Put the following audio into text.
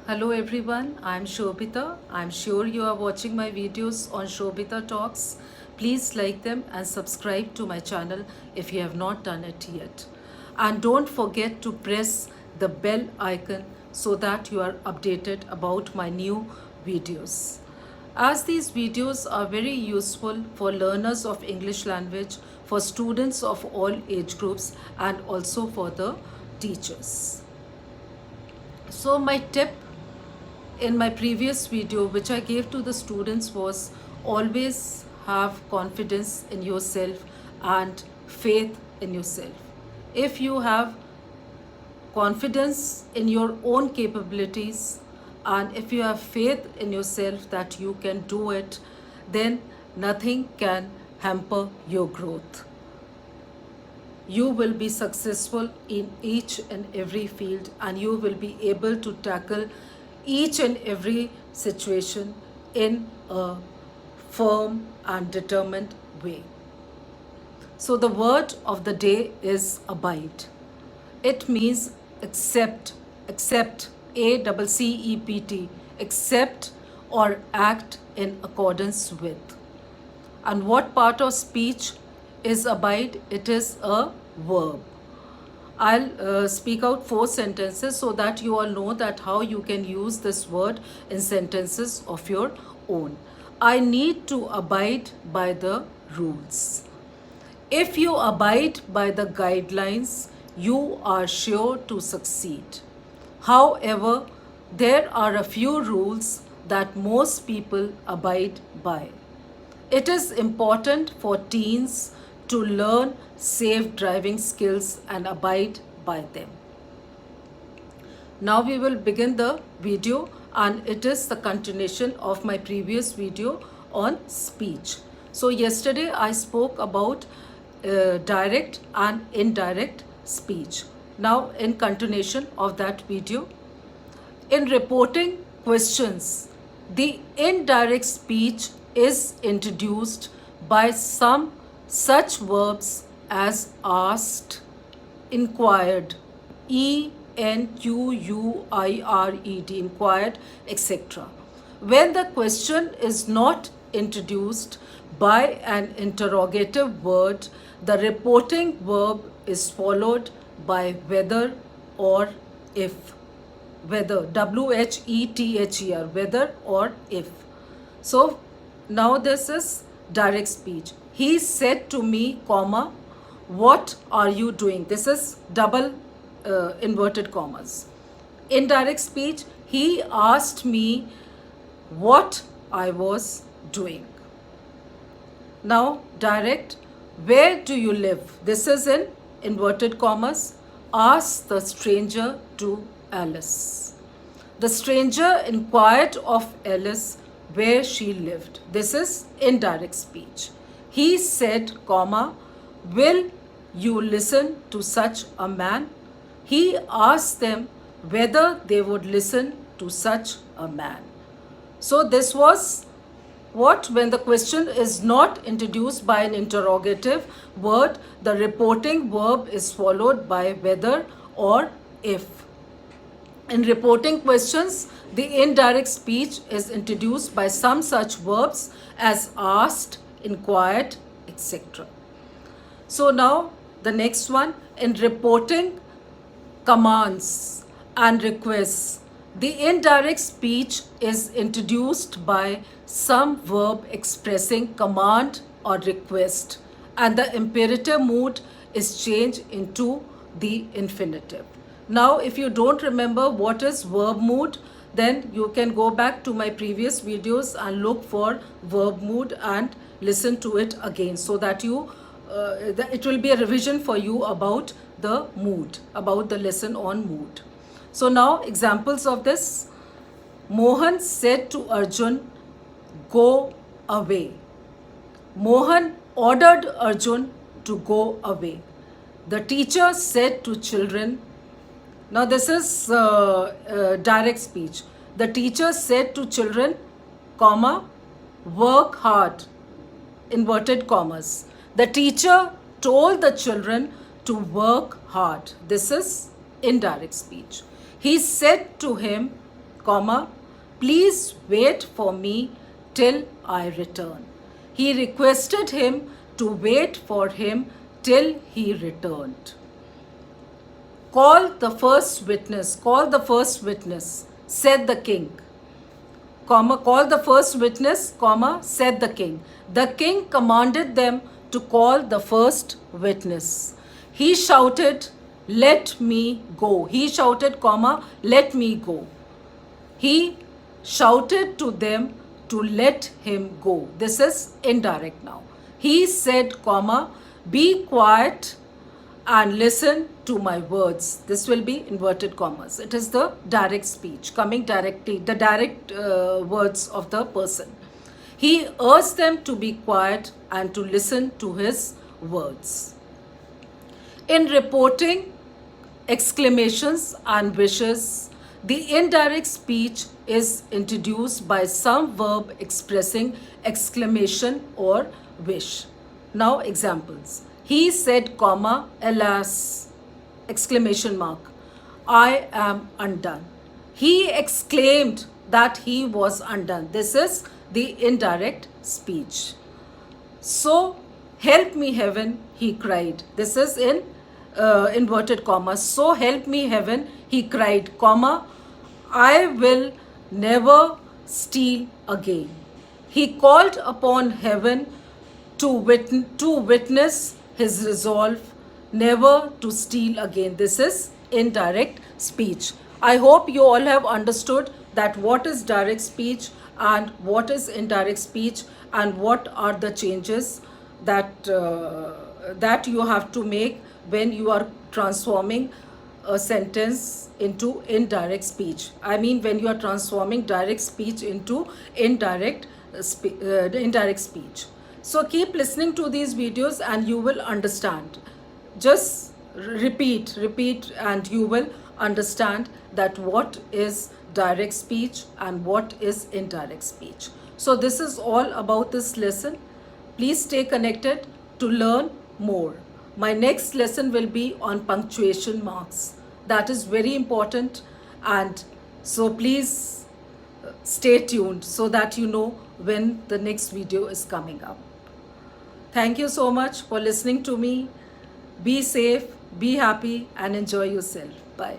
Hello everyone, I'm Shobita. I'm sure you are watching my videos on Shobita Talks. Please like them and subscribe to my channel if you have not done it yet. And don't forget to press the bell icon so that you are updated about my new videos. As these videos are very useful for learners of English language, for students of all age groups, and also for the teachers. So my tip in my previous video which I gave to the students was always have confidence in yourself and faith in yourself. If you have confidence in your own capabilities and if you have faith in yourself that you can do it, then nothing can hamper your growth. You will be successful in each and every field and you will be able to tackle each and every situation in a firm and determined way. So the word of the day is abide. It means accept, ACCEPT, accept or act in accordance with. And what part of speech is abide? It is a verb. I'll speak out 4 sentences so that you all know that how you can use this word in sentences of your own. I need to abide by the rules. If you abide by the guidelines, you are sure to succeed. However, there are a few rules that most people abide by. It is important for teens to learn safe driving skills and abide by them. Now we will begin the video and it is the continuation of my previous video on speech. So yesterday I spoke about direct and indirect speech. Now in continuation of that video, in reporting questions, the indirect speech is introduced by some such verbs as asked, inquired, ENQUIRED, inquired, etc. When the question is not introduced by an interrogative word, the reporting verb is followed by whether or if. Whether, WHETHER, whether or if. So now this is direct speech. He said to me, comma, what are you doing? This is double inverted commas. Indirect speech, he asked me what I was doing. Now direct, where do you live? This is in inverted commas. Asked the stranger to Alice. The stranger inquired of Alice where she lived. This is indirect speech. He said, comma, will you listen to such a man? He asked them whether they would listen to such a man. So this was what? When the question is not introduced by an interrogative word, the reporting verb is followed by whether or if. In reporting questions, the indirect speech is introduced by some such verbs as asked, inquired, etc. So now the next one, in reporting commands and requests, the indirect speech is introduced by some verb expressing command or request, and the imperative mood is changed into the infinitive. Now, if you don't remember what is verb mood, then you can go back to my previous videos and look for verb mood and listen to it again so that you it will be a revision for you about the mood, about the lesson on mood. So now examples of this. Mohan said to Arjun, go away. Mohan ordered Arjun to go away. The teacher said to children, now this is direct speech. The teacher said to children, comma, work hard, inverted commas. The teacher told the children to work hard. This is indirect speech. He said to him, comma, please wait for me till I return. He requested him to wait for him till he returned. Call the first witness, said the king. Comma, call the first witness, comma, said the king. The king commanded them to call the first witness. He shouted, let me go. He shouted, comma, let me go. He shouted to them to let him go. This is indirect now. He said, comma, be quiet and listen to my words. This will be inverted commas. It is the direct speech coming directly, the direct words of the person. He urged them to be quiet and to listen to his words. In reporting exclamations and wishes, the indirect speech is introduced by some verb expressing exclamation or wish. Now examples. He said, comma, alas, exclamation mark, I am undone. He exclaimed that he was undone. This is the indirect speech. So, help me heaven, he cried. This is in inverted commas. So help me heaven, he cried, comma, I will never steal again. He called upon heaven to witness his resolve never to steal again. This is indirect speech. I hope you all have understood that what is direct speech and what is indirect speech and what are the changes that that you have to make when you are transforming a sentence into indirect speech. I mean, when you are transforming direct speech into indirect speech. So keep listening to these videos and you will understand. Just repeat, and you will understand that what is direct speech and what is indirect speech. So this is all about this lesson. Please stay connected to learn more. My next lesson will be on punctuation marks. That is very important, and so please stay tuned so that you know when the next video is coming up. Thank you so much for listening to me. Be safe, be happy, and enjoy yourself. Bye.